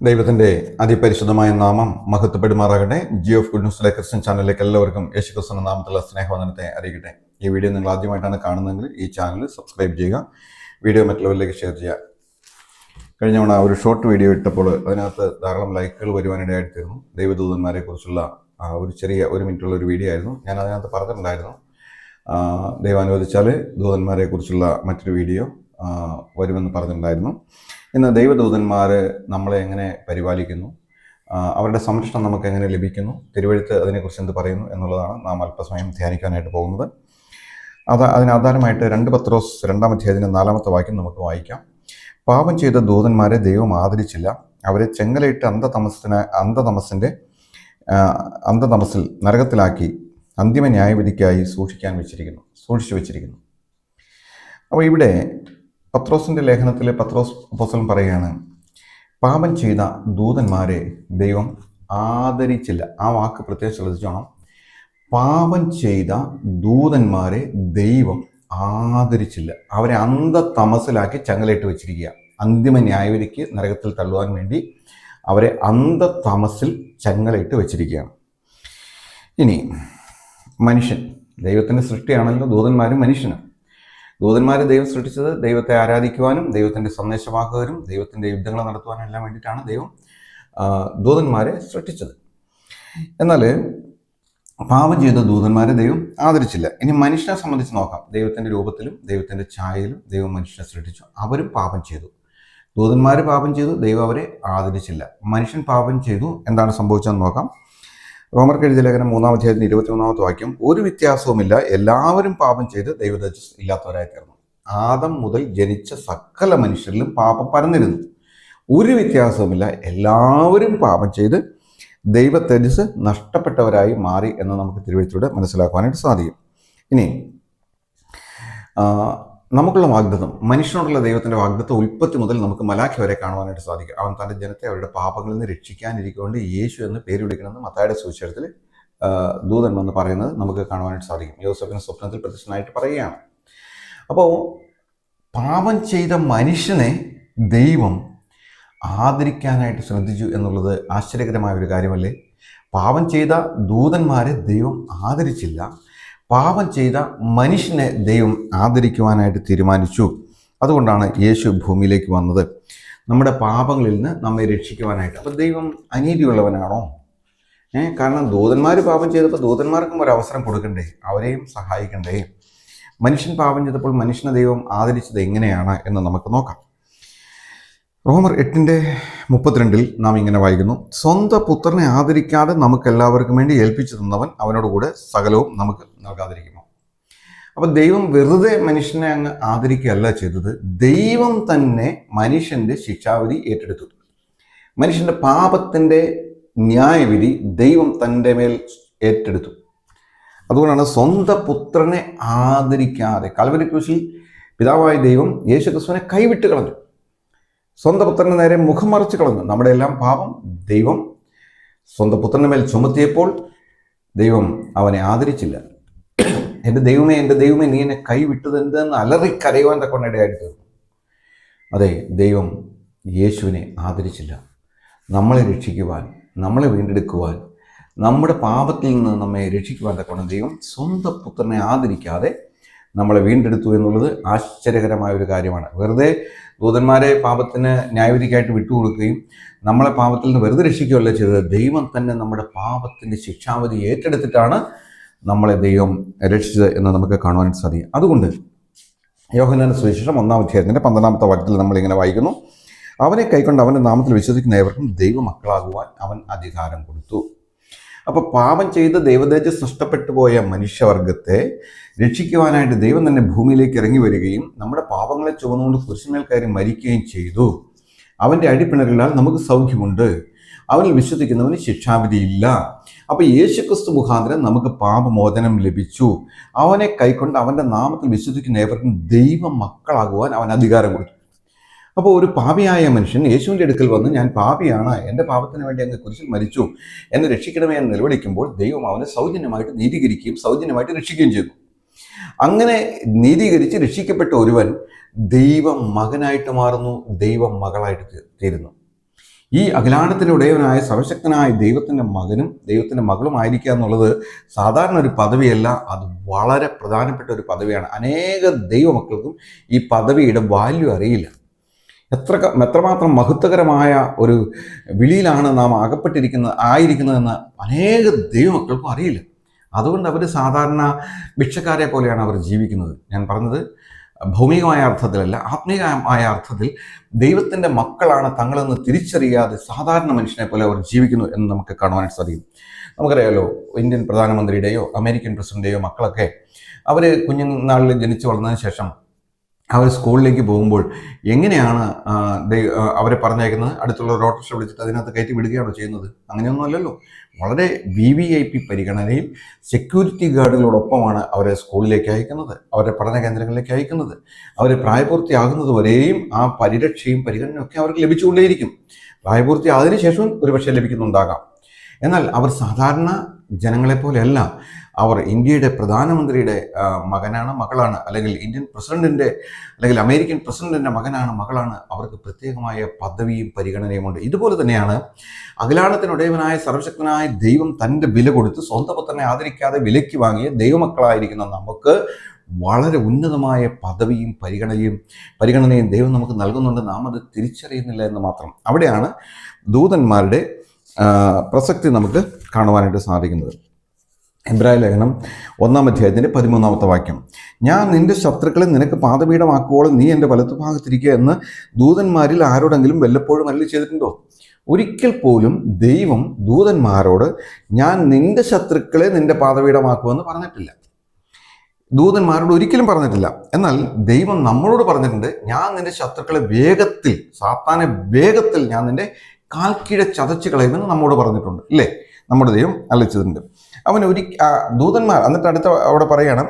ദൈവത്തിൻ്റെ അതിപരിശുദ്ധമായ നാമം മഹത്വപ്പെടുമാറാകട്ടെ. Jio of good ന്യൂസിലെ Christian ചാനലിലേക്ക് എല്ലാവർക്കും യേശുക്രിസ്തുവിന്റെ നാമത്തിലുള്ള സ്നേഹവന്ദനത്തെ അറിയിക്കട്ടെ. ഈ വീഡിയോ നിങ്ങൾ ആദ്യമായിട്ടാണ് കാണുന്നതെങ്കിൽ ഈ ചാനൽ സബ്സ്ക്രൈബ് ചെയ്യുക, വീഡിയോ മറ്റുള്ളവരിലേക്ക് ഷെയർ ചെയ്യുക. കഴിഞ്ഞ തവണ ഒരു ഷോർട്ട് വീഡിയോ ഇട്ടപ്പോൾ അതിനകത്ത് ധാരാളം ലൈക്കുകൾ വരുവാനിടയായിത്തീർന്നു. ദൈവദൂതന്മാരെ കുറിച്ചുള്ള ഒരു ചെറിയ 1 മിനിറ്റുള്ള ഒരു വീഡിയോ ആയിരുന്നു. ഞാൻ അതിനകത്ത് പറഞ്ഞിട്ടുണ്ടായിരുന്നു, ദൈവം അനുവദിച്ചാൽ ദൂതന്മാരെ കുറിച്ചുള്ള മറ്റൊരു വീഡിയോ വരുമെന്ന് പറഞ്ഞിട്ടുണ്ടായിരുന്നു. ഇന്ന് ദൈവദൂതന്മാർ നമ്മളെ എങ്ങനെ പരിപാലിക്കുന്നു, അവരുടെ സംരക്ഷണം നമുക്ക് എങ്ങനെ ലഭിക്കുന്നു, തിരുവെഴുത്ത് അതിനെക്കുറിച്ച് എന്ത് പറയുന്നു എന്നുള്ളതാണ് നാം അല്പസമയം ധ്യാനിക്കാനായിട്ട് പോകുന്നത്. അതിനാധാരമായിട്ട് 2 പത്രോസ് 2-ാം അധ്യായത്തിൻ്റെ 4-ാമത്തെ വാക്യം നമുക്ക് വായിക്കാം. പാപം ചെയ്ത ദൂതന്മാരെ ദൈവം ആദരിച്ചില്ല, അവരെ ചെങ്ങലയിട്ട് അന്ധതമസിൽ നരകത്തിലാക്കി അന്തിമ ന്യായവിധിക്കായി സൂക്ഷിച്ചു വെച്ചിരിക്കുന്നു. അപ്പോൾ ഇവിടെ പത്രോസിൻ്റെ ലേഖനത്തിൽ പത്രോസ് അപ്പോസ്തലൻ പറയുകയാണ്, പാപം ചെയ്ത ദൂതന്മാരെ ദൈവം ആദരിച്ചില്ല. ആ വാക്ക് പ്രത്യേകം ശ്രദ്ധിച്ചോണം. പാപം ചെയ്ത ദൂതന്മാരെ ദൈവം ആദരിച്ചില്ല, അവരെ അന്ധതമസിലാക്കി ചങ്ങലയിട്ട് വെച്ചിരിക്കുക. അന്തിമ ന്യായവിധിക്ക് നരകത്തിൽ തള്ളുവാൻ വേണ്ടി അവരെ അന്ധതമസിൽ ചങ്ങലയിട്ട് വെച്ചിരിക്കുകയാണ്. ഇനി മനുഷ്യൻ, ദൈവത്തിൻ്റെ സൃഷ്ടിയാണല്ലോ ദൂതന്മാരും മനുഷ്യനും. ദൂതന്മാരെ ദൈവം സൃഷ്ടിച്ചത് ദൈവത്തെ ആരാധിക്കുവാനും ദൈവത്തിൻ്റെ സന്ദേശവാഹകരും ദൈവത്തിൻ്റെ യുദ്ധങ്ങൾ നടത്തുവാനും എല്ലാം വേണ്ടിയിട്ടാണ് ദൈവം ദൂതന്മാരെ സൃഷ്ടിച്ചത്. എന്നാൽ പാപം ചെയ്ത ദൂതന്മാരെ ദൈവം ആദരിച്ചില്ല. ഇനി മനുഷ്യനെ സംബന്ധിച്ച് നോക്കാം. ദൈവത്തിൻ്റെ രൂപത്തിലും ദൈവത്തിൻ്റെ ഛായയിലും ദൈവം മനുഷ്യനെ സൃഷ്ടിച്ചു. അവരും പാപം ചെയ്തു. ദൂതന്മാർ പാപം ചെയ്തു, ദൈവം അവരെ ആദരിച്ചില്ല. മനുഷ്യൻ പാപം ചെയ്തു, എന്താണ് സംഭവിച്ചതെന്ന് നോക്കാം. റോമർക്ക് എഴുതിയ ലേഖനം 3-ാം അധ്യായത്തിന് 21-ാമത്തെ വാക്യം, ഒരു വ്യത്യാസവുമില്ല, എല്ലാവരും പാപം ചെയ്ത് ദൈവതേജസ് ഇല്ലാത്തവരായി തീർന്നു. ആദം മുതൽ ജനിച്ച സകല മനുഷ്യരിലും പാപം പരന്നിരുന്നു. ഒരു വ്യത്യാസവുമില്ല, എല്ലാവരും പാപം ചെയ്ത് ദൈവ തേജസ് നഷ്ടപ്പെട്ടവരായി മാറി എന്ന് നമുക്ക് തിരുവെഴുത്തിലൂടെ മനസ്സിലാക്കുവാനായിട്ട് സാധിക്കും. ഇനി നമുക്കുള്ള വാഗ്ദത്തം, മനുഷ്യനോടുള്ള ദൈവത്തിൻ്റെ വാഗ്ദത്തം ഉൽപ്പത്തി മുതൽ നമുക്ക് മലാഖി വരെ കാണുവാനായിട്ട് സാധിക്കും. അവൻ തൻ്റെ ജനത്തെ അവരുടെ പാപങ്ങളിൽ നിന്ന് രക്ഷിക്കാനിരിക്കൊണ്ട് യേശു എന്ന് പേര് വിളിക്കണമെന്ന് മത്തായിയുടെ സുവിശേഷത്തിൽ ദൂതൻ എന്ന് പറയുന്നത് നമുക്ക് കാണുവാനായിട്ട് സാധിക്കും. യോസേഫിന് സ്വപ്നത്തിൽ പ്രത്യക്ഷനായിട്ട് പറയുകയാണ്. അപ്പോൾ പാപം ചെയ്ത മനുഷ്യനെ ദൈവം ആദരിക്കാനായിട്ട് ശ്രദ്ധിച്ചു എന്നുള്ളത് ആശ്ചര്യകരമായ ഒരു കാര്യമല്ലേ? പാപം ചെയ്ത ദൂതന്മാരെ ദൈവം ആദരിച്ചില്ല, പാപം ചെയ്ത മനുഷ്യനെ ദൈവം ആദരിക്കുവാനായിട്ട് തീരുമാനിച്ചു. അതുകൊണ്ടാണ് യേശു ഭൂമിയിലേക്ക് വന്നത്, നമ്മുടെ പാപങ്ങളിൽ നിന്ന് നമ്മെ രക്ഷിക്കുവാനായിട്ട്. അപ്പോൾ ദൈവം അനീതിയുള്ളവനാണോ? കാരണം ദൂതന്മാർ പാപം ചെയ്തപ്പോൾ ദൂതന്മാർക്കും ഒരു അവസരം കൊടുക്കണ്ടേ, അവരെയും സഹായിക്കണ്ടേ? മനുഷ്യൻ പാപം ചെയ്തപ്പോൾ മനുഷ്യനെ ദൈവം ആദരിച്ചത് എങ്ങനെയാണ് എന്ന് നമുക്ക് നോക്കാം. റോമർ 8:32 നാം ഇങ്ങനെ വായിക്കുന്നു, സ്വന്തം പുത്രനെ ആദരിക്കാതെ നമുക്കെല്ലാവർക്കും വേണ്ടി ഏൽപ്പിച്ചു തന്നവൻ അവനോട് കൂടെ സകലവും നമുക്ക് നൽകാതിരിക്കുമോ? അപ്പം ദൈവം വെറുതെ മനുഷ്യനെ അങ്ങ് ആദരിക്കുകയല്ല ചെയ്തത്, ദൈവം തന്നെ മനുഷ്യൻ്റെ ശിക്ഷാവിധി ഏറ്റെടുത്തു. മനുഷ്യൻ്റെ പാപത്തിൻ്റെ ന്യായവിധി ദൈവം തൻ്റെ മേൽ ഏറ്റെടുത്തു. അതുകൊണ്ടാണ് സ്വന്തം പുത്രനെ ആദരിക്കാതെ, കൽവരി ക്രൂശിൽ പിതാവായ ദൈവം യേശുക്രിസ്തുവിനെ കൈവിട്ട് കളഞ്ഞു, സ്വന്തം പുത്രന് നേരെ മുഖം മറിച്ച് കളഞ്ഞു. നമ്മുടെ എല്ലാം പാപം ദൈവം സ്വന്തം പുത്രന് മേൽ ചുമത്തിയപ്പോൾ ദൈവം അവനെ ആദരിച്ചില്ല. എൻ്റെ ദൈവമേ നീ എന്നെ കൈവിട്ടത് എന്തെന്ന് അലറിക്കരയുവാൻ തക്കൊണ്ടിടയായിട്ട് തീർന്നു. അതെ, ദൈവം യേശുവിനെ ആദരിച്ചില്ല. നമ്മളെ രക്ഷിക്കുവാൻ, നമ്മളെ വീണ്ടെടുക്കുവാൻ, നമ്മുടെ പാപത്തിൽ നിന്ന് നമ്മെ രക്ഷിക്കുവാൻ തക്കൊണ്ട് ദൈവം സ്വന്തം പുത്രനെ ആദരിക്കാതെ നമ്മളെ വീണ്ടെടുത്തു എന്നുള്ളത് ആശ്ചര്യകരമായ ഒരു കാര്യമാണ്. വെറുതെ ദൂതന്മാരെ പാപത്തിന് ന്യായവിധിക്കായിട്ട് വിട്ടുകൊടുക്കുകയും നമ്മളെ പാപത്തിൽ നിന്ന് വെറുതെ രക്ഷിക്കുകയല്ല ചെയ്തത്, ദൈവം തന്നെ നമ്മുടെ പാപത്തിൻ്റെ ശിക്ഷാവിധി ഏറ്റെടുത്തിട്ടാണ് നമ്മളെ ദൈവം രക്ഷിച്ചത് എന്ന് നമുക്ക് കാണുവാൻ സാധിക്കും. അതുകൊണ്ട് യോഹന്നാന്റെ സുവിശേഷം 1-ാം അധ്യായത്തിൻ്റെ 12-ാമത്തെ വാക്യത്തിൽ നമ്മളിങ്ങനെ വായിക്കുന്നു, അവനെ കൈക്കൊണ്ട് അവൻ്റെ നാമത്തിൽ വിശ്വസിക്കുന്ന ഏവർക്കും ദൈവമക്കളാകുവാൻ അവൻ അധികാരം കൊടുത്തു. അപ്പോൾ പാപം ചെയ്ത് ദൈവതേജസ് നഷ്ടപ്പെട്ടു പോയ മനുഷ്യവർഗത്തെ രക്ഷിക്കുവാനായിട്ട് ദൈവം തന്നെ ഭൂമിയിലേക്ക് ഇറങ്ങി വരികയും നമ്മുടെ പാപങ്ങളെ ചുമന്നുകൊണ്ട് കുരിശിന്മേൽ കയറി മരിക്കുകയും ചെയ്തു. അവൻ്റെ അടിപ്പിണരുകളാൽ നമുക്ക് സൗഖ്യമുണ്ട്, അവനിൽ വിശ്വസിക്കുന്നവന് ശിക്ഷാവിധിയില്ല. അപ്പോൾ യേശുക്രിസ്തു മുഖാന്തരം നമുക്ക് പാപമോചനം ലഭിച്ചു. അവനെ കൈക്കൊണ്ട് അവൻ്റെ നാമത്തിൽ വിശ്വസിക്കുന്ന ഏവർക്കും ദൈവ മക്കളാകുവാൻ അവൻ അധികാരം കൊടുത്തു. അപ്പോൾ ഒരു പാപിയായ മനുഷ്യൻ യേശുവിൻ്റെ അടുക്കൽ വന്ന്, ഞാൻ പാപിയാണ്, എൻ്റെ പാപത്തിന് വേണ്ടി അങ്ങ് കുരിശിൽ മരിച്ചു, എന്നെ രക്ഷിക്കണമേ എന്ന് നിലവിളിക്കുമ്പോൾ ദൈവം അവനെ സൗജന്യമായിട്ട് നീതീകരിക്കുകയും സൗജന്യമായിട്ട് രക്ഷിക്കുകയും ചെയ്തു. അങ്ങനെ നീതീകരിച്ച് രക്ഷിക്കപ്പെട്ട ഒരുവൻ ദൈവ മകനായിട്ട് മാറുന്നു, ദൈവ മകളായിട്ട് തീരുന്നു. ഈ അഖിലാണ്ടത്തിൻ്റെ ഉടയവനായ സർവശക്തനായ ദൈവത്തിൻ്റെ മകനും ദൈവത്തിൻ്റെ മകളുമായിരിക്കുക എന്നുള്ളത് സാധാരണ ഒരു പദവിയല്ല, അത് വളരെ പ്രധാനപ്പെട്ട ഒരു പദവിയാണ്. അനേക ദൈവമക്കൾക്കും ഈ പദവിയുടെ വാല്യൂ അറിയില്ല. എത്രമാത്രം മഹത്വകരമായ ഒരു വിളിയിലാണ് നാം ആയിരിക്കുന്നതെന്ന് അനേക ദൈവമക്കൾക്കും അറിയില്ല. അതുകൊണ്ട് അവർ സാധാരണ ഭിക്ഷക്കാരെ പോലെയാണ് അവർ ജീവിക്കുന്നത്. ഞാൻ പറഞ്ഞത് ഭൗമികമായ അർത്ഥത്തിലല്ല, ആത്മീയമായ അർത്ഥത്തിൽ ദൈവത്തിൻ്റെ മക്കളാണ് തങ്ങളെന്ന് തിരിച്ചറിയാതെ സാധാരണ മനുഷ്യനെ പോലെ അവർ ജീവിക്കുന്നു എന്ന് നമുക്ക് കാണുവാനായിട്ട് സാധിക്കും. നമുക്കറിയാമല്ലോ, ഇന്ത്യൻ പ്രധാനമന്ത്രിയുടെയോ അമേരിക്കൻ പ്രസിഡന്റിൻ്റെയോ മക്കളൊക്കെ അവർ കുഞ്ഞുനാളിൽ ജനിച്ചു വളർന്നതിന് ശേഷം അവർ സ്കൂളിലേക്ക് പോകുമ്പോൾ എങ്ങനെയാണ് അവരെ പറഞ്ഞയക്കുന്നത്? അടുത്തുള്ള ഒരു ഓട്ടോറിക്ഷ വിളിച്ചിട്ട് അതിനകത്ത് കയറ്റി വിടുകയാണോ ചെയ്യുന്നത്? അങ്ങനെയൊന്നുമല്ലല്ലോ. വളരെ VIP പരിഗണനയിൽ സെക്യൂരിറ്റി ഗാർഡുകളോടൊപ്പമാണ് അവരെ സ്കൂളിലേക്ക് അയക്കുന്നത്, അവരുടെ പഠന കേന്ദ്രങ്ങളിലേക്ക് അയക്കുന്നത്. അവർ പ്രായപൂർത്തിയാകുന്നത് വരെയും ആ പരിരക്ഷയും പരിഗണനയും ഒക്കെ അവർക്ക് ലഭിച്ചുകൊണ്ടേയിരിക്കും. പ്രായപൂർത്തിയായതിനു ശേഷവും ഒരുപക്ഷെ ലഭിക്കുന്നുണ്ടാകാം. എന്നാൽ അവർ സാധാരണ ജനങ്ങളെപ്പോലെയല്ല. അവർ ഇന്ത്യയുടെ പ്രധാനമന്ത്രിയുടെ മകളാണ്, അല്ലെങ്കിൽ ഇന്ത്യൻ പ്രസിഡന്റിൻ്റെ അല്ലെങ്കിൽ അമേരിക്കൻ പ്രസിഡന്റിൻ്റെ മകളാണ്. അവർക്ക് പ്രത്യേകമായ പദവിയും പരിഗണനയുമുണ്ട്. ഇതുപോലെ തന്നെയാണ് അഖിലാണ്ടത്തിനുടയവനായ സർവശക്തനായ ദൈവം തൻ്റെ വില കൊടുത്ത് സ്വന്തം പുത്രനെ ആദരിക്കാതെ വിലയ്ക്ക് വാങ്ങിയ ദൈവമക്കളായിരിക്കുന്ന നമുക്ക് വളരെ ഉന്നതമായ പദവിയും പരിഗണനയും ദൈവം നമുക്ക് നൽകുന്നുണ്ട്. നാം അത് തിരിച്ചറിയുന്നില്ല എന്ന് മാത്രം. അവിടെയാണ് ദൂതന്മാരുടെ പ്രസക്തി നമുക്ക് കാണുവാനായിട്ട് സാധിക്കുന്നത്. എബ്രായ ലേഖനം 1-ാം അധ്യായത്തിൻ്റെ 13-ാമത്തെ വാക്യം, ഞാൻ നിന്റെ ശത്രുക്കളെ നിനക്ക് പാദപീഠമാക്കുവോളം നീ എൻ്റെ വലത്തുഭാഗത്തിരിക്കുക എന്ന് ദൂതന്മാരിൽ ആരോടെങ്കിലും വല്ലപ്പോഴും അരുളി ചെയ്തിട്ടുണ്ടോ? ഒരിക്കൽ പോലും ദൈവം ദൂതന്മാരോട് ഞാൻ നിന്റെ ശത്രുക്കളെ നിന്റെ പാദപീഠമാക്കുമെന്ന് പറഞ്ഞിട്ടില്ല. ദൂതന്മാരോട് ഒരിക്കലും പറഞ്ഞിട്ടില്ല. എന്നാൽ ദൈവം നമ്മളോട് പറഞ്ഞിട്ടുണ്ട്, ഞാൻ നിന്റെ ശത്രുക്കളെ സാത്താനെ വേഗത്തിൽ ഞാൻ നിന്റെ കാൽക്കീഴെ ചതച്ച് കളയുമെന്ന് നമ്മോട് പറഞ്ഞിട്ടുണ്ട്, ഇല്ലേ? നമ്മുടെ ദൈവം അളിച്ചിട്ടുണ്ട്. ദൂതന്മാർ എന്നിട്ട് അവിടെ പറയണം,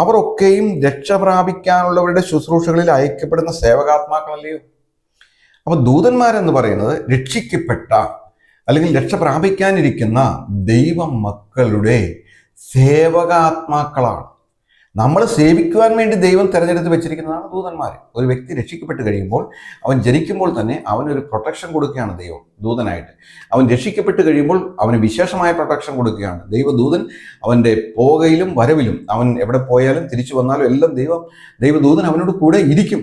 അവരൊക്കെയും രക്ഷ പ്രാപിക്കാനുള്ളവരുടെ ശുശ്രൂഷകളിൽ അയക്കപ്പെടുന്ന സേവകാത്മാക്കളല്ലയോ? അപ്പോൾ ദൂതന്മാരെന്ന് പറയുന്നത് രക്ഷിക്കപ്പെട്ട അല്ലെങ്കിൽ രക്ഷ പ്രാപിക്കാനിരിക്കുന്ന ദൈവ മക്കളുടെ സേവകാത്മാക്കളാണ്. നമ്മൾ സേവിക്കുവാൻ വേണ്ടി ദൈവം തിരഞ്ഞെടുത്ത് വെച്ചിരിക്കുന്നതാണ് ദൂതന്മാർ. ഒരു വ്യക്തി രക്ഷിക്കപ്പെട്ട് കഴിയുമ്പോൾ, അവൻ ജനിക്കുമ്പോൾ തന്നെ അവനൊരു പ്രൊട്ടക്ഷൻ കൊടുക്കുകയാണ് ദൈവം ദൂതനായിട്ട്. അവൻ രക്ഷിക്കപ്പെട്ട് കഴിയുമ്പോൾ അവന് വിശേഷമായ പ്രൊട്ടക്ഷൻ കൊടുക്കുകയാണ് ദൈവദൂതൻ. അവൻ്റെ പോകയിലും വരവിലും, അവൻ എവിടെ പോയാലും തിരിച്ചു വന്നാലും എല്ലാം ദൈവദൂതൻ അവനോട് കൂടെ ഇരിക്കും.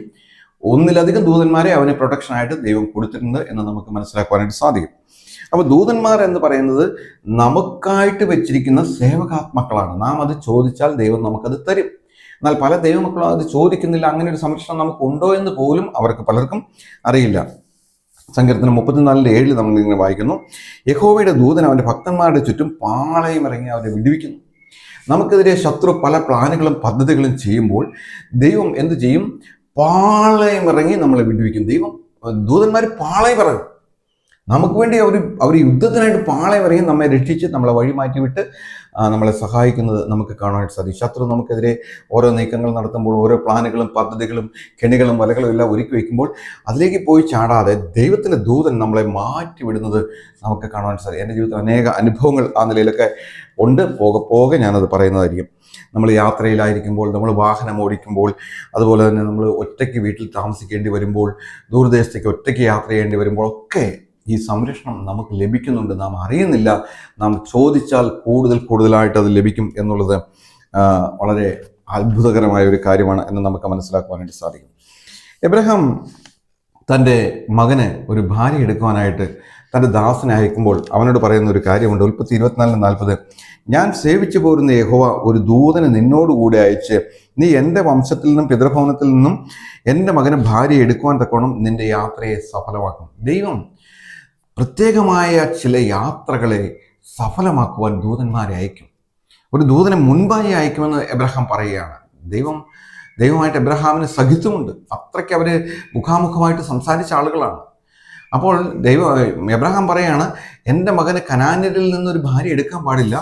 ഒന്നിലധികം ദൂതന്മാരെ അവന് പ്രൊട്ടക്ഷനായിട്ട് ദൈവം കൊടുത്തിട്ടുണ്ട് എന്ന് നമുക്ക് മനസ്സിലാക്കുവാനായിട്ട് സാധിക്കും. അപ്പോൾ ദൂതന്മാർ എന്ന് പറയുന്നത് നമുക്കായിട്ട് വെച്ചിരിക്കുന്ന സേവകാത്മാക്കളാണ്. നാം അത് ചോദിച്ചാൽ ദൈവം നമുക്കത് തരും. എന്നാൽ പല ദൈവമക്കളും അത് ചോദിക്കുന്നില്ല. അങ്ങനെ ഒരു സംരക്ഷണം നമുക്കുണ്ടോ എന്ന് പോലും അവർക്ക് പലർക്കും അറിയില്ല. സങ്കീർത്തനം 34:7 നമ്മൾ ഇങ്ങനെ വായിക്കുന്നു, യഹോവയുടെ ദൂതൻ അവൻ്റെ ഭക്തന്മാരുടെ ചുറ്റും പാളയം ഇറങ്ങി അവരെ വിടുവിക്കുന്നു. നമുക്കെതിരെ ശത്രു പല പ്ലാനുകളും പദ്ധതികളും ചെയ്യുമ്പോൾ ദൈവം എന്ത് ചെയ്യും? പാളയം ഇറങ്ങി നമ്മളെ വിടുവിക്കും. ദൂതന്മാർ പാളയം ഇറങ്ങും. നമുക്ക് വേണ്ടി അവർ യുദ്ധത്തിനായിട്ട് പാളയം ഇറങ്ങി നമ്മെ രക്ഷിച്ച് നമ്മളെ വഴി മാറ്റിവിട്ട് നമ്മളെ സഹായിക്കുന്നത് നമുക്ക് കാണാനായിട്ട് സാധിക്കും. ശത്രു നമുക്കെതിരെ ഓരോ നീക്കങ്ങൾ നടത്തുമ്പോൾ, ഓരോ പ്ലാനുകളും പദ്ധതികളും കെണികളും വലകളും എല്ലാം ഒരുക്കി വയ്ക്കുമ്പോൾ അതിലേക്ക് പോയി ചാടാതെ ദൈവത്തിൻ്റെ ദൂതൻ നമ്മളെ മാറ്റിവിടുന്നത് നമുക്ക് കാണാനായിട്ട് സാധിക്കും. എൻ്റെ ജീവിതത്തിൽ അനേക അനുഭവങ്ങൾ ആ നിലയിലൊക്കെ ഉണ്ട്. പോകെ ഞാനത് പറയുന്നതായിരിക്കും. നമ്മൾ യാത്രയിലായിരിക്കുമ്പോൾ, നമ്മൾ വാഹനം ഓടിക്കുമ്പോൾ, അതുപോലെ തന്നെ നമ്മൾ ഒറ്റയ്ക്ക് വീട്ടിൽ താമസിക്കേണ്ടി വരുമ്പോൾ, ദൂരദേശത്തേക്ക് ഒറ്റയ്ക്ക് യാത്ര ചെയ്യേണ്ടി വരുമ്പോൾ ഒക്കെ ഈ സംരക്ഷണം നമുക്ക് ലഭിക്കുന്നുണ്ട്. നാം അറിയുന്നില്ല. നാം ചോദിച്ചാൽ കൂടുതലായിട്ട് അത് ലഭിക്കും എന്നുള്ളത് വളരെ അത്ഭുതകരമായ ഒരു കാര്യമാണ് എന്ന് നമുക്ക് മനസ്സിലാക്കുവാനായിട്ട് സാധിക്കും. എബ്രഹാം തൻ്റെ മകന് ഒരു ഭാര്യ എടുക്കുവാനായിട്ട് തൻ്റെ ദാസനെ അയക്കുമ്പോൾ അവനോട് പറയുന്ന ഒരു കാര്യമുണ്ട്. ഉൽപ്പത്തി 24:40, ഞാൻ സേവിച്ചു പോരുന്ന യഹോവ ഒരു ദൂതനെ നിന്നോടുകൂടെ അയച്ച് നീ എൻ്റെ വംശത്തിൽ നിന്നും പിതൃഭവനത്തിൽ നിന്നും എൻ്റെ മകന് ഭാര്യ എടുക്കുവാൻ തക്കോണം നിൻ്റെ യാത്രയെ സഫലമാക്കും. ദൈവം പ്രത്യേകമായ ചില യാത്രകളെ സഫലമാക്കുവാൻ ദൂതന്മാരെ അയക്കും. ഒരു ദൂതനെ മുൻപായി അയക്കുമെന്ന് എബ്രഹാം പറയുകയാണ്. ദൈവമായിട്ട് എബ്രഹാമിന് സഹിത്വമുണ്ട്. അത്രയ്ക്ക് അവർ മുഖാമുഖമായിട്ട് സംസാരിച്ച ആളുകളാണ്. അപ്പോൾ എബ്രഹാം പറയാണ്, എൻ്റെ മകന് കനാന്യരിൽ നിന്നൊരു ഭാര്യ എടുക്കാൻ പാടില്ല,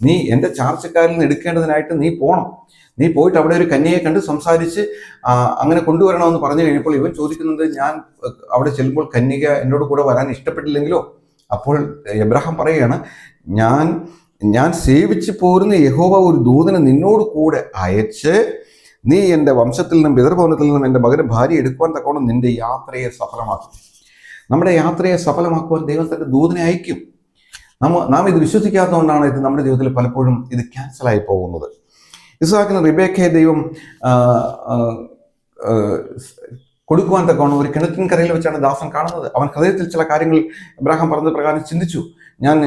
നീ എൻ്റെ ചാർച്ചക്കാരിൽ നിന്ന് എടുക്കേണ്ടതിനായിട്ട് നീ പോകണം. നീ പോയിട്ട് അവിടെ ഒരു കന്യയെ കണ്ട് സംസാരിച്ച് അങ്ങനെ കൊണ്ടുവരണമെന്ന് പറഞ്ഞു കഴിഞ്ഞപ്പോൾ ഇവൻ ചോദിക്കുന്നത്, ഞാൻ അവിടെ ചെല്ലുമ്പോൾ കന്യക എന്നോട് കൂടെ വരാൻ ഇഷ്ടപ്പെട്ടില്ലെങ്കിലോ? അപ്പോൾ എബ്രഹാം പറയുകയാണ്, ഞാൻ സേവിച്ച് പോരുന്ന യഹോവ ഒരു ദൂതനെ നിന്നോട് കൂടെ അയച്ച് നീ എൻ്റെ വംശത്തിൽ നിന്നും പിതൃഭവനത്തിൽ നിന്നും എൻ്റെ മകന് ഭാര്യ എടുക്കുവാൻ തക്കോണം നിൻ്റെ യാത്രയെ സഫലമാക്കും. നമ്മുടെ യാത്രയെ സഫലമാക്കുവാൻ ദൈവം തന്റെ ദൂതനെ അയക്കും. നാം ഇത് വിശ്വസിക്കാത്തതുകൊണ്ടാണ് ഇത് നമ്മുടെ ജീവിതത്തിൽ പലപ്പോഴും ഇത് ക്യാൻസലായി പോകുന്നത്. ഇസ്ഹാക്കിന് റിബേക്കയെ ദൈവം കൊടുക്കുവാൻ തക്കവണ്ണം ഒരു കിണറ്റിൻകരയിൽ വെച്ചാണ് ദാസൻ കാണുന്നത്. അവൻ ഹൃദയത്തിൽ ചില കാര്യങ്ങൾ ഇബ്രാഹിം പറഞ്ഞ പ്രകാരം ചിന്തിച്ചു. ഞാൻ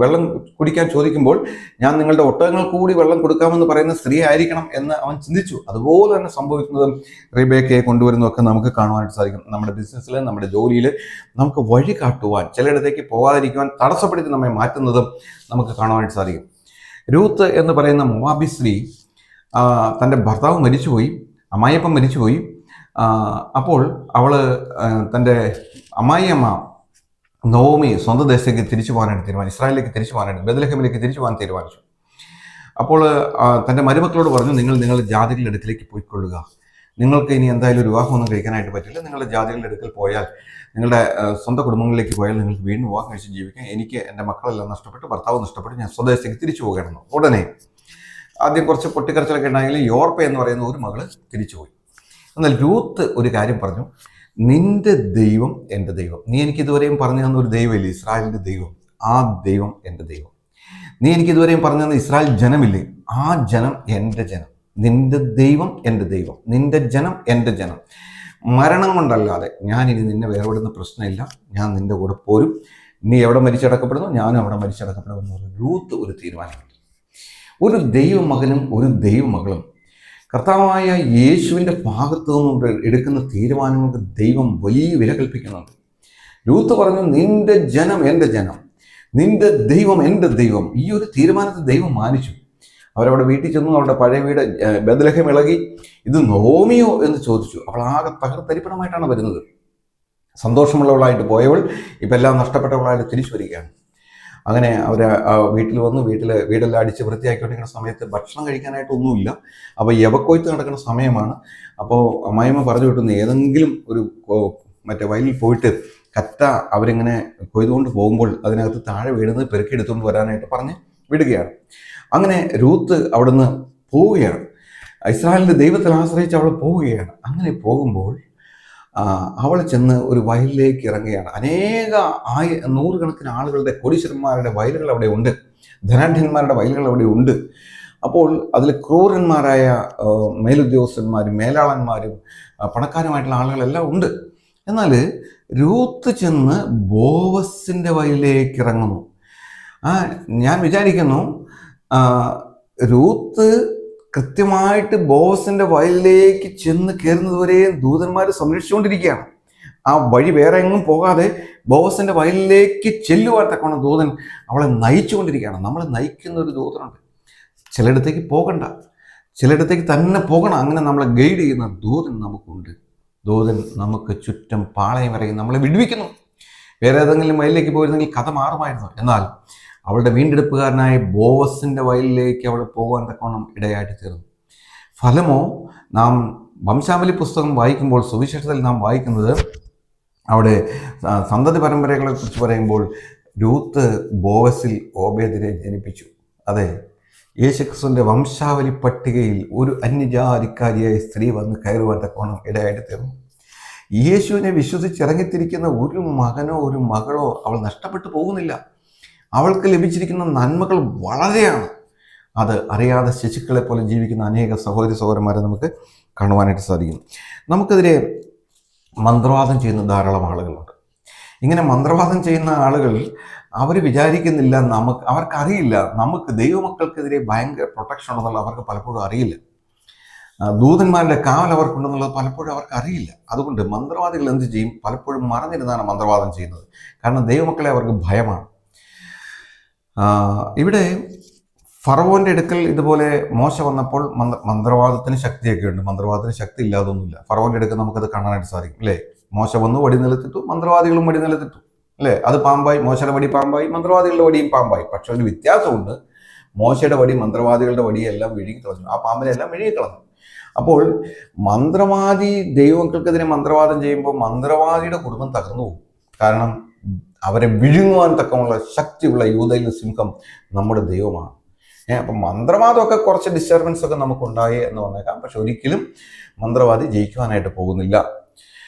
വെള്ളം കുടിക്കാൻ ചോദിക്കുമ്പോൾ ഞാൻ നിങ്ങളുടെ ഒട്ടകങ്ങൾ കൂടി വെള്ളം കൊടുക്കാമെന്ന് പറയുന്ന സ്ത്രീ ആയിരിക്കണം എന്ന് അവൻ ചിന്തിച്ചു. അതുപോലെ തന്നെ സംഭവിക്കുന്നതും റിബേക്കയെ കൊണ്ടുവരുന്നതൊക്കെ നമുക്ക് കാണുവാനായിട്ട് സാധിക്കും. നമ്മുടെ ബിസിനസ്സിൽ, നമ്മുടെ ജോലിയിൽ നമുക്ക് വഴി കാട്ടുവാൻ, ചിലയിടത്തേക്ക് പോകാതിരിക്കുവാൻ തടസ്സപ്പെടുത്തി നമ്മെ മാറ്റുന്നതും നമുക്ക് കാണുവാനായിട്ട് സാധിക്കും. രൂത്ത് എന്ന് പറയുന്ന മോവാബി സ്ത്രീ തൻ്റെ ഭർത്താവ് മരിച്ചുപോയി, അമ്മായിയപ്പൻ മരിച്ചുപോയി. അപ്പോൾ അവൾ തൻ്റെ അമ്മായിയമ്മ നവോമി സ്വന്തം ദേശത്തേക്ക് തിരിച്ചു പോകാനായിട്ട് തീരുമാനിച്ചു. ഇസ്രായേലിലേക്ക് തിരിച്ചു പോകാനായിട്ട്, ബെത്ലഹേമിലേക്ക് തിരിച്ചു പോകാൻ തീരുമാനിച്ചു. അപ്പോൾ തൻ്റെ മരുമക്കളോട് പറഞ്ഞു, നിങ്ങളുടെ ജാതികളുടെ അടുക്കിലേക്ക് പോയിക്കൊള്ളുക. നിങ്ങൾക്ക് ഇനി എന്തായാലും ഒരു വിവാഹമൊന്നും കഴിക്കാനായിട്ട് പറ്റില്ല. നിങ്ങളുടെ ജാതികളുടെ അടുക്കൽ പോയാൽ, നിങ്ങളുടെ സ്വന്തം കുടുംബങ്ങളിലേക്ക് പോയാൽ നിങ്ങൾക്ക് വീണ്ടും വിവാഹം കഴിച്ച് ജീവിക്കാം. എനിക്ക് എൻ്റെ മക്കളെല്ലാം നഷ്ടപ്പെട്ടു, ഭർത്താവ് നഷ്ടപ്പെട്ടു, ഞാൻ സ്വദേശത്തേക്ക് തിരിച്ചു പോകണമെന്ന്. ഉടനെ ആദ്യം കുറച്ച് പൊട്ടിക്കരച്ചിലൊക്കെ ഉണ്ടായെങ്കിലും യോർപ്പ എന്ന് പറയുന്ന ഒരു മകള് തിരിച്ചുപോയി. എന്നാൽ രൂത്ത് ഒരു കാര്യം പറഞ്ഞു, നിന്റെ ദൈവം എൻ്റെ ദൈവം. നീ എനിക്ക് ഇതുവരെയും പറഞ്ഞു തന്ന ഒരു ദൈവമില്ലേ, ഇസ്രായേലിൻ്റെ ദൈവം, ആ ദൈവം എൻ്റെ ദൈവം. നീ എനിക്ക് ഇതുവരെയും പറഞ്ഞു തന്ന ഇസ്രായേൽ ജനമില്ലേ, ആ ജനം എൻ്റെ ജനം. നിന്റെ ദൈവം എൻ്റെ ദൈവം, നിന്റെ ജനം എൻ്റെ ജനം. മരണം കൊണ്ടല്ലാതെ ഞാൻ ഇനി നിന്നെ വേർപെടുന്ന പ്രശ്നമില്ല. ഞാൻ നിന്റെ കൂടെ പോരും. നീ എവിടെ മരിച്ചടക്കപ്പെടുന്നു, ഞാനും അവിടെ മരിച്ചടക്കപ്പെടുമെന്ന് പറഞ്ഞു രൂത്ത് ഒരു തീരുമാനമുണ്ട്. ഒരു ദൈവമകനും ഒരു ദൈവമകളും കർത്താവായ യേശുവിൻ്റെ ഭാഗത്തു നിന്നുകൊണ്ട് എടുക്കുന്ന തീരുമാനങ്ങൾക്ക് ദൈവം വലിയ വില കൽപ്പിക്കുന്നുണ്ട്. രൂത്ത് പറഞ്ഞു, നിന്റെ ജനം എൻ്റെ ജനം, നിന്റെ ദൈവം എൻ്റെ ദൈവം. ഈ ഒരു തീരുമാനത്തെ ദൈവം മാനിച്ചു. അവരവിടെ വീട്ടിൽ ചെന്നു. അവരുടെ പഴയ വീട് ബെത്ലഹേം ഇളകി. ഇത് നവോമിയോ എന്ന് ചോദിച്ചു. അവൾ ആകെ തകർത്തരിപ്പണമായിട്ടാണ് വരുന്നത്. സന്തോഷമുള്ളവളായിട്ട് പോയവൾ ഇപ്പം എല്ലാം നഷ്ടപ്പെട്ടവളായിട്ട് തിരിച്ചു വരികയാണ്. അങ്ങനെ അവർ വീട്ടിൽ വന്നു. വീടെല്ലാം അടിച്ച് വൃത്തിയാക്കിക്കൊണ്ടിരിക്കുന്ന സമയത്ത് ഭക്ഷണം കഴിക്കാനായിട്ടൊന്നുമില്ല. അപ്പോൾ യവക്കൊയ്ത്ത് നടക്കുന്ന സമയമാണ്. അപ്പോൾ അമ്മായിമ്മ പറഞ്ഞു വിട്ടുന്നു, ഏതെങ്കിലും ഒരു മറ്റേ വയലിൽ പോയിട്ട് കറ്റ അവരിങ്ങനെ കൊയ്തുകൊണ്ട് പോകുമ്പോൾ അതിനകത്ത് താഴെ വീഴുന്നത് പെറുക്കിയെടുത്തുകൊണ്ട് വരാനായിട്ട് പറഞ്ഞ് വിടുകയാണ്. അങ്ങനെ രൂത്ത് അവിടുന്ന് പോവുകയാണ്. ഇസ്രായേലിൻ്റെ ദൈവത്തിൽ ആശ്രയിച്ച് അവൾ പോവുകയാണ്. അങ്ങനെ പോകുമ്പോൾ അവൾ ചെന്ന് ഒരു വയലിലേക്ക് ഇറങ്ങുകയാണ്. നൂറുകണക്കിന് ആളുകളുടെ, കോടീശ്വരന്മാരുടെ വയലുകൾ അവിടെ ഉണ്ട്, ധനാഢ്യന്മാരുടെ വയലുകൾ അവിടെ ഉണ്ട്. അപ്പോൾ അതിൽ ക്രൂരന്മാരായ മേലുദ്യോഗസ്ഥന്മാരും മേലാളന്മാരും പണക്കാരുമായിട്ടുള്ള ആളുകളെല്ലാം ഉണ്ട്. എന്നാൽ രൂത്ത് ചെന്ന് ബോവസിൻ്റെ വയലിലേക്ക് ഇറങ്ങുന്നു. ഞാൻ വിചാരിക്കുന്നു രൂത്ത് കൃത്യമായിട്ട് ബോവസിൻ്റെ വയലിലേക്ക് ചെന്ന് കയറുന്നതുവരെയും ദൂതന്മാർ സംരക്ഷിച്ചുകൊണ്ടിരിക്കുകയാണ്. ആ വഴി വേറെ എങ്ങും പോകാതെ ബോവസിൻ്റെ വയലിലേക്ക് ചെല്ലുവാൻ തക്കവണ്ണം ദൂതൻ അവളെ നയിച്ചുകൊണ്ടിരിക്കുകയാണ്. നമ്മളെ നയിക്കുന്ന ഒരു ദൂതനുണ്ട്. ചിലയിടത്തേക്ക് പോകണ്ട, ചിലയിടത്തേക്ക് തന്നെ പോകണം. അങ്ങനെ നമ്മളെ ഗൈഡ് ചെയ്യുന്ന ദൂതൻ നമുക്കുണ്ട്. ദൂതൻ നമുക്ക് ചുറ്റും പാളയം ഇറങ്ങി നമ്മളെ വിടുവിക്കുന്നു. വേറെ ഏതെങ്കിലും വയലിലേക്ക് പോയിരുന്നെങ്കിൽ കഥ മാറുമായിരുന്നു. എന്നാൽ അവളുടെ വീണ്ടെടുപ്പുകാരനായ ബോവസിൻ്റെ വയലിലേക്ക് അവൾ പോകാൻ തക്കവണ്ണം ഇടയായിട്ട് തീർന്നു. ഫലമോ, നാം വംശാവലി പുസ്തകം വായിക്കുമ്പോൾ, സുവിശേഷത്തിൽ നാം വായിക്കുന്നത്, അവിടെ സന്തതി പരമ്പരകളെ കുറിച്ച് പറയുമ്പോൾ രൂത്ത് ബോവസിൽ ഓബേദിനെ ജനിപ്പിച്ചു. അതെ, യേശുക്രിസ്തുവിൻ്റെ വംശാവലി പട്ടികയിൽ ഒരു അന്യജാതിക്കാരിയായ സ്ത്രീ വന്ന് കയറുവാൻ തക്കവണ്ണം ഇടയായിട്ട് തീർന്നു. യേശുവിനെ വിശ്വസിച്ചിറങ്ങിത്തിരിക്കുന്ന ഒരു മകനോ ഒരു മകളോ അവൾ നഷ്ടപ്പെട്ടു പോകുന്നില്ല. അവൾക്ക് ലഭിച്ചിരിക്കുന്ന നന്മകൾ വളരെയാണ്. അത് അറിയാതെ ശിശുക്കളെ പോലെ ജീവിക്കുന്ന അനേക സഹോദരി സഹോദരന്മാരെ നമുക്ക് കാണുവാനായിട്ട് സാധിക്കും. നമുക്കെതിരെ മന്ത്രവാദം ചെയ്യുന്ന ധാരാളം ആളുകളുണ്ട്. ഇങ്ങനെ മന്ത്രവാദം ചെയ്യുന്ന ആളുകൾ അവർ വിചാരിക്കുന്നില്ല, അവർക്കറിയില്ല നമുക്ക് ദൈവമക്കൾക്കെതിരെ ഭയങ്കര പ്രൊട്ടക്ഷൻ ഉണ്ടെന്നുള്ളത് അവർക്ക് പലപ്പോഴും അറിയില്ല. ദൂതന്മാരുടെ കാവൽ അവർക്കുണ്ടെന്നുള്ളത് പലപ്പോഴും അവർക്ക് അറിയില്ല. അതുകൊണ്ട് മന്ത്രവാദികൾ എന്ത് ചെയ്യും? പലപ്പോഴും മറഞ്ഞിരുന്നാണ് മന്ത്രവാദം ചെയ്യുന്നത്. കാരണം ദൈവമക്കളെ അവർക്ക് ഭയമാണ്. ഇവിടെ ഫറവോൻ്റെ അടുക്കൽ ഇതുപോലെ മോശ വന്നപ്പോൾ മന്ത്രവാദത്തിന് ശക്തിയൊക്കെ ഉണ്ട്. മന്ത്രവാദത്തിന് ശക്തി ഇല്ലാതൊന്നുമില്ല. ഫറവോൻ്റെ അടുക്കൽ നമുക്കത് കാണാനായിട്ട് സാധിക്കും, അല്ലേ? മോശ വന്നു, വടി നിലത്തിട്ടു, മന്ത്രവാദികളും വടി നിലത്തിട്ടു, അല്ലേ? അത് പാമ്പായി. മോശയുടെ വടി പാമ്പായി, മന്ത്രവാദികളുടെ വടിയും പാമ്പായി. പക്ഷെ ഒരു വ്യത്യാസമുണ്ട്. മോശയുടെ വടി മന്ത്രവാദികളുടെ വടിയെല്ലാം വിഴുങ്ങി കളഞ്ഞു. ആ പാമ്പിനെല്ലാം വിഴുങ്ങി കളഞ്ഞു. അപ്പോൾ മന്ത്രവാദി ദൈവങ്ങൾക്കെതിരെ മന്ത്രവാദം ചെയ്യുമ്പോൾ മന്ത്രവാദിയുടെ കുടുംബം തകർന്നു പോകും. കാരണം അവരെ വിഴുങ്ങുവാൻ തക്കമുള്ള ശക്തിയുള്ള യൂദയിലെ സിംഹം നമ്മുടെ ദൈവമാണ്. അപ്പം മന്ത്രവാദമൊക്കെ കുറച്ച് ഡിസ്റ്റർബൻസ് ഒക്കെ നമുക്കുണ്ടായി എന്ന് വന്നേക്കാം. പക്ഷെ ഒരിക്കലും മന്ത്രവാദി ജയിക്കുവാനായിട്ട് പോകുന്നില്ല.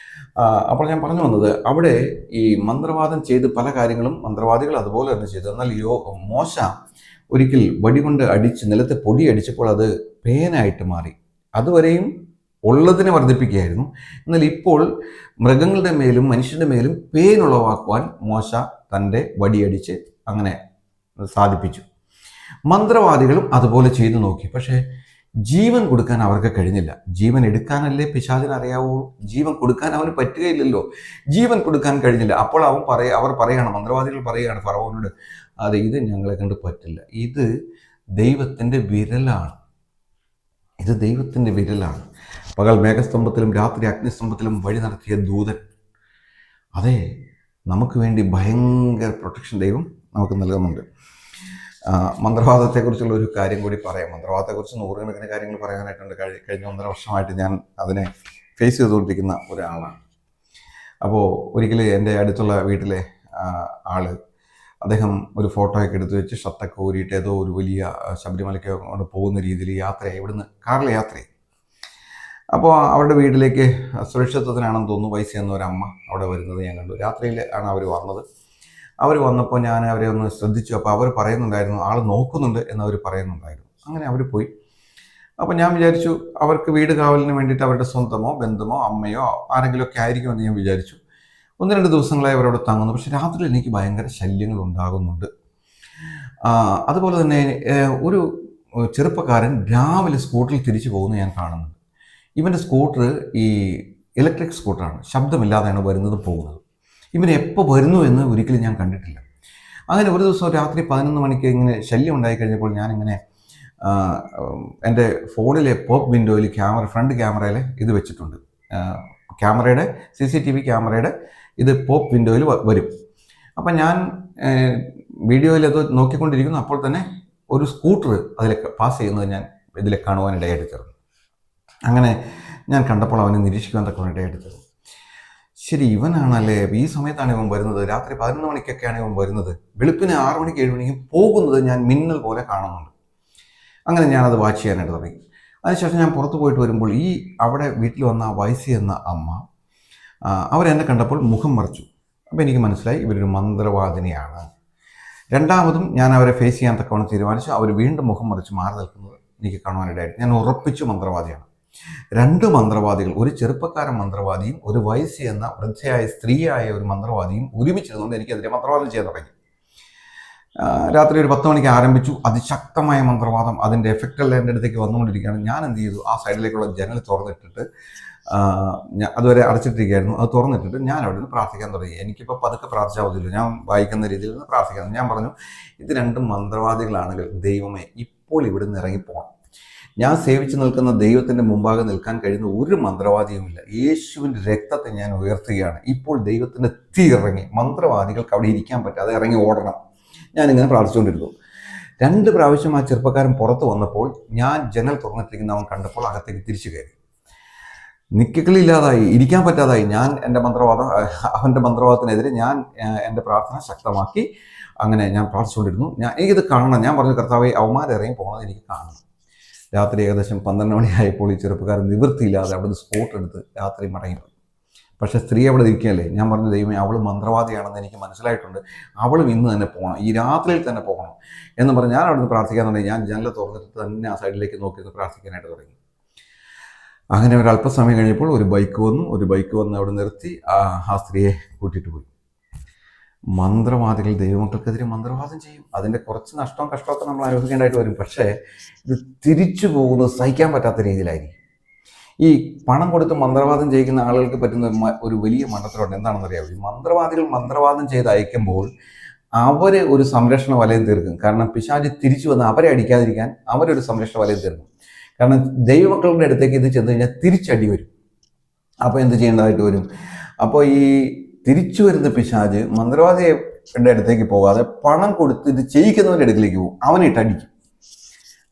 അപ്പോൾ ഞാൻ പറഞ്ഞു വന്നത്, അവിടെ ഈ മന്ത്രവാദം ചെയ്ത് പല കാര്യങ്ങളും മന്ത്രവാദികൾ അതുപോലെ തന്നെ ചെയ്തു. എന്നാൽ മോശ ഒരിക്കൽ വടി കൊണ്ട് അടിച്ച് നിലത്തെ പൊടി അടിച്ചപ്പോൾ അത് പേനായിട്ട് മാറി. അതുവരെയും ഉള്ളതിനെ വർദ്ധിപ്പിക്കുകയായിരുന്നു. എന്നാൽ ഇപ്പോൾ മൃഗങ്ങളുടെ മേലും മനുഷ്യൻ്റെ മേലും പേൻ ഉളവാക്കുവാൻ മോശ തൻ്റെ വടിയടിച്ച് അങ്ങനെ സാധിപ്പിച്ചു. മന്ത്രവാദികളും അതുപോലെ ചെയ്തു നോക്കി. പക്ഷേ ജീവൻ കൊടുക്കാൻ അവർക്ക് കഴിഞ്ഞില്ല. ജീവൻ എടുക്കാനല്ലേ പിശാചിന് അറിയാവൂ, ജീവൻ കൊടുക്കാൻ അവന് പറ്റുകയില്ലല്ലോ. ജീവൻ കൊടുക്കാൻ കഴിഞ്ഞില്ല. അപ്പോൾ അവർ പറയുകയാണ്, മന്ത്രവാദികൾ പറയുകയാണ് ഫറവോനോട്, അതെ, ഇത് ഞങ്ങളെ കണ്ട് പറ്റില്ല, ഇത് ദൈവത്തിൻ്റെ വിരലാണ്, ഇത് ദൈവത്തിൻ്റെ വിരലാണ്. പകൽ മേഘസ്തംഭത്തിലും രാത്രി അഗ്നിസ്തംഭത്തിലും വഴി നടത്തിയ ദൂതൻ. അതെ, നമുക്ക് വേണ്ടി ഭയങ്കര പ്രൊട്ടക്ഷൻ ദൈവം നമുക്ക് നൽകുന്നുണ്ട്. മന്ത്രവാദത്തെക്കുറിച്ചുള്ള ഒരു കാര്യം കൂടി പറയാം. മന്ത്രവാദത്തെക്കുറിച്ച് നൂറുകണക്കിന് കാര്യങ്ങൾ പറയാനായിട്ടുണ്ട്. കഴിഞ്ഞ 1.5 വർഷമായിട്ട് ഞാൻ അതിനെ ഫേസ് ചെയ്തുകൊണ്ടിരിക്കുന്ന ഒരാളാണ്. അപ്പോൾ ഒരിക്കൽ എൻ്റെ അടുത്തുള്ള വീട്ടിലെ ആള്, അദ്ദേഹം ഒരു ഫോട്ടോയൊക്കെ എടുത്ത് വെച്ച് ഷർട്ടൊക്കെ ഊരിയിട്ട് ഏതോ ഒരു വലിയ ശബരിമലയ്ക്ക് കൊണ്ട് പോകുന്ന രീതിയിൽ യാത്രയായി, ഇവിടുന്ന് കാറിൽ യാത്രയായി. അപ്പോൾ അവരുടെ വീട്ടിലേക്ക് സുരക്ഷിതത്വത്തിനാണെന്ന് തോന്നുന്നു വയസ്സ് എന്ന ഒരു അമ്മ അവിടെ വരുന്നത് ഞാൻ കണ്ടു. രാത്രിയിൽ ആണ് അവർ വന്നത്. അവർ വന്നപ്പോൾ ഞാൻ അവരെ ഒന്ന് ശ്രദ്ധിച്ചു. അപ്പോൾ അവർ പറയുന്നുണ്ടായിരുന്നു, ആൾ നോക്കുന്നുണ്ട് എന്നവർ പറയുന്നുണ്ടായിരുന്നു. അങ്ങനെ അവർ പോയി. അപ്പോൾ ഞാൻ വിചാരിച്ചു അവർക്ക് വീട് കാവലിന് വേണ്ടിയിട്ട് അവരുടെ സ്വന്തമോ ബന്ധുമോ അമ്മയോ ആരെങ്കിലുമൊക്കെ ആയിരിക്കുമെന്ന് ഞാൻ വിചാരിച്ചു. 1-2 ദിവസങ്ങളായി അവരവിടെ തങ്ങുന്നു. പക്ഷെ രാത്രി എനിക്ക് ഭയങ്കര ശല്യങ്ങൾ ഉണ്ടാകുന്നുണ്ട്. അതുപോലെ തന്നെ ഒരു ചെറുപ്പക്കാരൻ രാവിലെ സ്കൂട്ടറിൽ തിരിച്ചു പോകുന്നത് ഞാൻ കാണുന്നുണ്ട്. ഇവൻ്റെ സ്കൂട്ടർ ഈ ഇലക്ട്രിക് സ്കൂട്ടറാണ്, ശബ്ദമില്ലാതെയാണ് വരുന്നതും പോകുന്നത്. ഇവൻ എപ്പോൾ വരുന്നു എന്ന് ഒരിക്കലും ഞാൻ കണ്ടിട്ടില്ല. അങ്ങനെ ഒരു ദിവസം രാത്രി 11 മണിക്ക് ഇങ്ങനെ ശല്യം ഉണ്ടായി കഴിഞ്ഞപ്പോൾ ഞാനിങ്ങനെ എൻ്റെ ഫോണിലെ പോപ്പ് വിൻഡോയിൽ ഫ്രണ്ട് ക്യാമറയിൽ ഇത് വെച്ചിട്ടുണ്ട്. ക്യാമറയുടെ CCTV ക്യാമറയുടെ ഇത് പോപ്പ് വിൻഡോയിൽ വരും. അപ്പം ഞാൻ വീഡിയോയിൽ അത് നോക്കിക്കൊണ്ടിരിക്കുന്നു. അപ്പോൾ തന്നെ ഒരു സ്കൂട്ടർ അതിലേക്ക് പാസ് ചെയ്യുന്നത് ഞാൻ ഇതിലെ കാണുവാനിടയായിട്ട് തീർന്നു. അങ്ങനെ ഞാൻ കണ്ടപ്പോൾ അവനെ നിരീക്ഷിക്കുവാൻ തക്ക ഇടയായിട്ട് തീർന്നു. ശരി, ഇവനാണല്ലേ, ഈ സമയത്താണ് ഇവൻ വരുന്നത്, രാത്രി 11 മണിക്കൊക്കെയാണ് ഇവൻ വരുന്നത്, വെളുപ്പിന് 6 മണിക്ക് 7 മണിക്ക് പോകുന്നത് ഞാൻ മിന്നൽ പോലെ കാണുന്നുണ്ട്. അങ്ങനെ ഞാനത് വാച്ച് ചെയ്യാനായിട്ട് തുടങ്ങി. അതിനുശേഷം ഞാൻ പുറത്ത് പോയിട്ട് വരുമ്പോൾ അവിടെ വീട്ടിൽ വന്ന വയസ്സ് എന്ന അമ്മ അവരെന്നെ കണ്ടപ്പോൾ മുഖം മറച്ചു. അപ്പോൾ എനിക്ക് മനസ്സിലായി ഇവരൊരു മന്ത്രവാദിനിയാണ്. രണ്ടാമതും ഞാൻ അവരെ ഫേസ് ചെയ്യാൻ തക്കവണ്ണം തീരുമാനിച്ചു. അവർ വീണ്ടും മുഖം മറിച്ച് മാറി നിൽക്കുന്നത് എനിക്ക് കാണുവാനിടയായിട്ട് ഞാൻ ഉറപ്പിച്ചു മന്ത്രവാദിയാണ്. 2 മന്ത്രവാദികൾ, ഒരു ചെറുപ്പക്കാരൻ മന്ത്രവാദിയും ഒരു വയസ്സ് എന്ന വൃദ്ധയായ സ്ത്രീയായ ഒരു മന്ത്രവാദിയും ഒരുമിച്ചിരുന്നുകൊണ്ട് എനിക്കെതിരെ മന്ത്രവാദം ചെയ്യാൻ തുടങ്ങി. രാത്രി ഒരു 10 മണിക്ക് ആരംഭിച്ചു. അതിശക്തമായ മന്ത്രവാദം, അതിൻ്റെ എഫക്റ്റെല്ലാം എൻ്റെ അടുത്തേക്ക് വന്നുകൊണ്ടിരിക്കുകയാണ്. ഞാൻ എന്ത് ചെയ്തു, ആ സൈഡിലേക്കുള്ള ജനൽ തുറന്നിട്ടിട്ട്, അതുവരെ അടച്ചിട്ടിരിക്കുകയായിരുന്നു, അത് തുറന്നിട്ടിട്ട് ഞാൻ അവിടെ നിന്ന് പ്രാർത്ഥിക്കാൻ തുടങ്ങി. എനിക്കിപ്പോൾ പതുക്കെ പ്രാർത്ഥിച്ചാൽ മതിയല്ലോ, ഞാൻ വായിക്കുന്ന രീതിയിൽ നിന്ന് പ്രാർത്ഥിക്കാൻ. ഞാൻ പറഞ്ഞു, ഇത് 2 മന്ത്രവാദികളാണെങ്കിൽ ദൈവമേ ഇപ്പോൾ ഇവിടുന്ന് ഇറങ്ങിപ്പോകണം. ഞാൻ സേവിച്ച് നിൽക്കുന്ന ദൈവത്തിൻ്റെ മുമ്പാകെ നിൽക്കാൻ കഴിയുന്ന ഒരു മന്ത്രവാദിയുമില്ല. യേശുവിൻ്റെ രക്തത്തെ ഞാൻ ഉയർത്തുകയാണ്. ഇപ്പോൾ ദൈവത്തിൻ്റെ തീ ഇറങ്ങി മന്ത്രവാദികൾക്ക് അവിടെ ഇരിക്കാൻ പറ്റാതെ ഇറങ്ങി ഓടണം. ഞാനിങ്ങനെ പ്രാർത്ഥിച്ചുകൊണ്ടിരുന്നു. 2 പ്രാവശ്യം ആ ചെറുപ്പക്കാരൻ പുറത്ത് വന്നപ്പോൾ ഞാൻ ജനൽ തുറന്നിട്ടിരിക്കുന്ന അവൻ കണ്ടപ്പോൾ അകത്തേക്ക് തിരിച്ചു കയറി. നിക്കക്കളില്ലാതായി, ഇരിക്കാൻ പറ്റാതായി. ഞാൻ അവൻ്റെ മന്ത്രവാദത്തിനെതിരെ ഞാൻ എൻ്റെ പ്രാർത്ഥന ശക്തമാക്കി. അങ്ങനെ ഞാൻ പ്രാർത്ഥിച്ചുകൊണ്ടിരുന്നു. എനിക്കിത് കാണണം. ഞാൻ പറഞ്ഞു, കർത്താവേ, അവന്മാരിറങ്ങി പോകുന്നത് എനിക്ക് കാണണം. രാത്രി ഏകദേശം 12 മണിയായപ്പോൾ ഈ ചെറുപ്പക്കാരൻ നിവൃത്തിയില്ലാതെ അവിടുന്ന് സ്പോട്ട് എടുത്ത് രാത്രി മടങ്ങിപ്പോയി. പക്ഷേ സ്ത്രീ അവിടെ ഇരിക്കുകയല്ലേ. ഞാൻ പറഞ്ഞു, ദൈവമേ, അവൾ മന്ത്രവാദിയാണെന്ന് എനിക്ക് മനസ്സിലായിട്ടുണ്ട്, അവളും ഇന്ന് തന്നെ പോകണം, ഈ രാത്രിയിൽ തന്നെ പോകണം എന്ന് പറഞ്ഞ് ഞാൻ അവിടുന്ന് പ്രാർത്ഥിക്കാൻ തുടങ്ങി. ഞാൻ ജനൽ തുറന്നിട്ട് തന്നെ ആ സൈഡിലേക്ക് നോക്കി പ്രാർത്ഥിക്കാനായിട്ട് തുടങ്ങി. അങ്ങനെ ഒരു അല്പസമയം കഴിഞ്ഞപ്പോൾ ഒരു ബൈക്ക് വന്ന് അവിടെ നിർത്തി ആ സ്ത്രീയെ കൂട്ടിയിട്ട് പോയി. മന്ത്രവാദികൾ ദൈവമക്കൾക്കെതിരെ മന്ത്രവാദം ചെയ്യും. അതിൻ്റെ കുറച്ച് നഷ്ടവും കഷ്ടമൊക്കെ നമ്മൾ അനുഭവിക്കേണ്ടതായിട്ട് വരും. പക്ഷേ ഇത് തിരിച്ചു പോകുന്നത് സഹിക്കാൻ പറ്റാത്ത രീതിയിലായിരിക്കും. ഈ പണം കൊടുത്ത് മന്ത്രവാദം ചെയ്യിക്കുന്ന ആളുകൾക്ക് പറ്റുന്ന ഒരു വലിയ മണ്ടത്തരമുണ്ട്. എന്താണെന്ന് അറിയാമോ? ഈ മന്ത്രവാദികൾ മന്ത്രവാദം ചെയ്ത് അയക്കുമ്പോൾ അവരെ ഒരു സംരക്ഷണ വലയം തീർക്കും. കാരണം പിശാച് തിരിച്ചു വന്ന് അവരെ അടിക്കാതിരിക്കാൻ അവരൊരു സംരക്ഷണ വലയം തീർക്കും. കാരണം ദൈവമക്കളുടെ അടുത്തേക്ക് ഇത് ചെന്ന് കഴിഞ്ഞാൽ തിരിച്ചടി വരും. അപ്പോൾ എന്ത് ചെയ്യേണ്ടതായിട്ട് വരും? അപ്പോൾ ഈ തിരിച്ചു വരുന്ന പിശാച് മന്ത്രവാദിയുടെ അടുത്തേക്ക് പോകാതെ പണം കൊടുത്ത് ഇത് ചെയ്യിക്കുന്നവരുടെ അടുക്കിലേക്ക് പോകും, അവനിട്ട് അടിക്കും.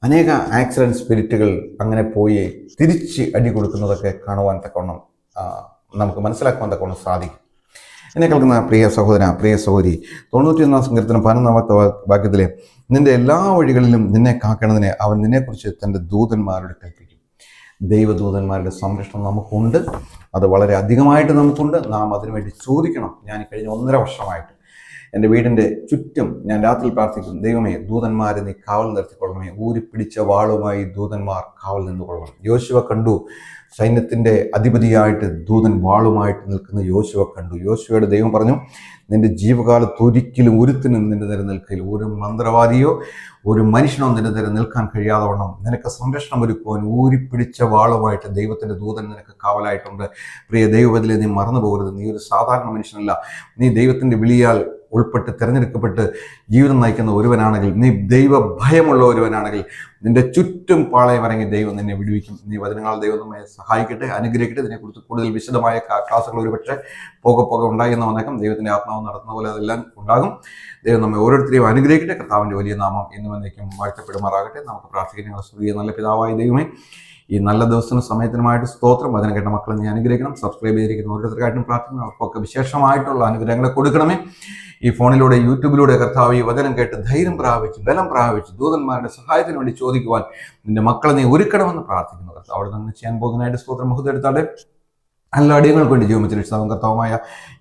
അനേക ആക്സിഡൻറ്റ് സ്പിരിറ്റുകൾ അങ്ങനെ പോയി തിരിച്ച് അടി കൊടുക്കുന്നതൊക്കെ കാണുവാൻ തക്കവണ്ണം നമുക്ക് മനസ്സിലാക്കുവാൻ തക്കവണ്ണം സാധിക്കും. എന്നെ കേൾക്കുന്ന പ്രിയ സഹോദര, പ്രിയ സഹോദരി, 91 സങ്കീർത്തനം 11 വാക്യത്തിലെ, നിന്റെ എല്ലാ വഴികളിലും നിന്നെ കാക്കണതിനെ അവൻ നിന്നെക്കുറിച്ച് തൻ്റെ ദൂതന്മാരോട് കൽപ്പിക്കും. ദൈവദൂതന്മാരുടെ സംരക്ഷണം നമുക്കുണ്ട്. അത് വളരെ അധികമായിട്ട് നമുക്കുണ്ട്. നാം അതിനുവേണ്ടി ചോദിക്കണം. ഞാൻ കഴിഞ്ഞ 1.5 വർഷമായിട്ട് എൻ്റെ വീടിൻ്റെ ചുറ്റും ഞാൻ രാത്രി പ്രാർത്ഥിക്കും, ദൈവമേ ദൂതന്മാരെ നീ കാവൽ നിർത്തിക്കൊള്ളണമേ, ഊരിപ്പിടിച്ച വാളുമായി ദൂതന്മാർ കാവൽ നിന്നുകൊള്ളണം. യോശുവ കണ്ടു, സൈന്യത്തിൻ്റെ അധിപതിയായിട്ട് ദൂതൻ വാളുമായിട്ട് നിൽക്കുന്ന യോശുവ കണ്ടു. യോശുവയുടെ ദൈവം പറഞ്ഞു, നിന്റെ ജീവകാലത്ത് ഒരിക്കലും ഒരുത്തിനും നിന്റെ നേരെ നിൽക്കില്ല. ഒരു മന്ത്രവാദിയോ ഒരു മനുഷ്യനോ നിന്റെ നേരെ നിൽക്കാൻ കഴിയാതെ വണ്ണം നിനക്ക് സംരക്ഷണം ഒരുക്കുവാൻ ഊരിപ്പിടിച്ച വാളുമായിട്ട് ദൈവത്തിൻ്റെ ദൂതൻ നിനക്ക് കാവലായിട്ടുണ്ട്. പ്രിയ ദൈവത്തിലെ നീ മറന്നു പോകരുത്. നീ ഒരു സാധാരണ മനുഷ്യനല്ല. നീ ദൈവത്തിൻ്റെ വിളിയാൽ ഉൾപ്പെട്ട് തിരഞ്ഞെടുക്കപ്പെട്ട് ജീവിതം നയിക്കുന്ന ഒരുവനാണെങ്കിൽ, നീ ദൈവ ഭയമുള്ള ഒരുവനാണെങ്കിൽ, നിന്റെ ചുറ്റും പാളയമിറങ്ങി ദൈവം നിന്നെ വിടുവിക്കും. നീ വചനങ്ങൾ ദൈവം നമ്മെ സഹായിക്കട്ടെ, അനുഗ്രഹിക്കട്ടെ. ഇതിനെക്കുറിച്ച് കൂടുതൽ വിശദമായ ക്ലാസ്സുകൾ ഒരുപക്ഷെ പോകെ ഉണ്ടായി എന്ന് വന്നേക്കാം. ദൈവത്തിൻ്റെ ആത്മാവ് നടത്തുന്ന പോലെ അതെല്ലാം ഉണ്ടാകും. ദൈവം നമ്മെ ഓരോരുത്തരെയും അനുഗ്രഹിക്കട്ടെ. കർത്താവിൻ്റെ വലിയ നാമം എന്നും എന്നേക്കും വാഴ്ത്തപ്പെടുമാറാകട്ടെ. നമുക്ക് പ്രാർത്ഥിക്കാം. ഞങ്ങളുടെ സ്വർഗീയ നല്ല പിതാവായ ദൈവമേ, ഈ നല്ല ദിവസത്തിനും സമയത്തിനുമായിട്ട് സ്തോത്രം. വചനം കേട്ട മക്കളെ നീ അനുഗ്രഹിക്കണം. സബ്സ്ക്രൈബ് ചെയ്തിരിക്കുന്ന ഓരോരുത്തർക്കായിട്ടും പ്രാർത്ഥിക്കണം. അവർക്കൊക്കെ വിശേഷമായിട്ടുള്ള അനുഗ്രഹങ്ങളെ കൊടുക്കണമേ. ഈ ഫോണിലൂടെ യൂട്യൂബിലൂടെ കർത്താവ് ഈ വചനം കേട്ട് ധൈര്യം പ്രാപിച്ച് ബലം പ്രാപിച്ച് ദൂതന്മാരുടെ സഹായത്തിന് വേണ്ടി ചോദിക്കുവാൻ നിന്റെ മക്കളെ നീ ഒരുക്കണമെന്ന് പ്രാർത്ഥിക്കുന്നു. കർത്താവ് അവിടെ നിന്ന് ചെയ്യാൻ പോകുന്നതിനായിട്ട് സ്തോത്രം. മുഖത്തെടുത്താടെ എല്ലാ അടിയങ്ങൾക്ക് വേണ്ടി ജീവൻ വെച്ച് രക്ഷിതാവും കർത്താവുമായ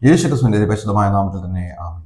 യേശു ക്രിസ്തുവിന്റെ പരിശുദ്ധമായ നാമത്തിൽ തന്നെ ആമേൻ.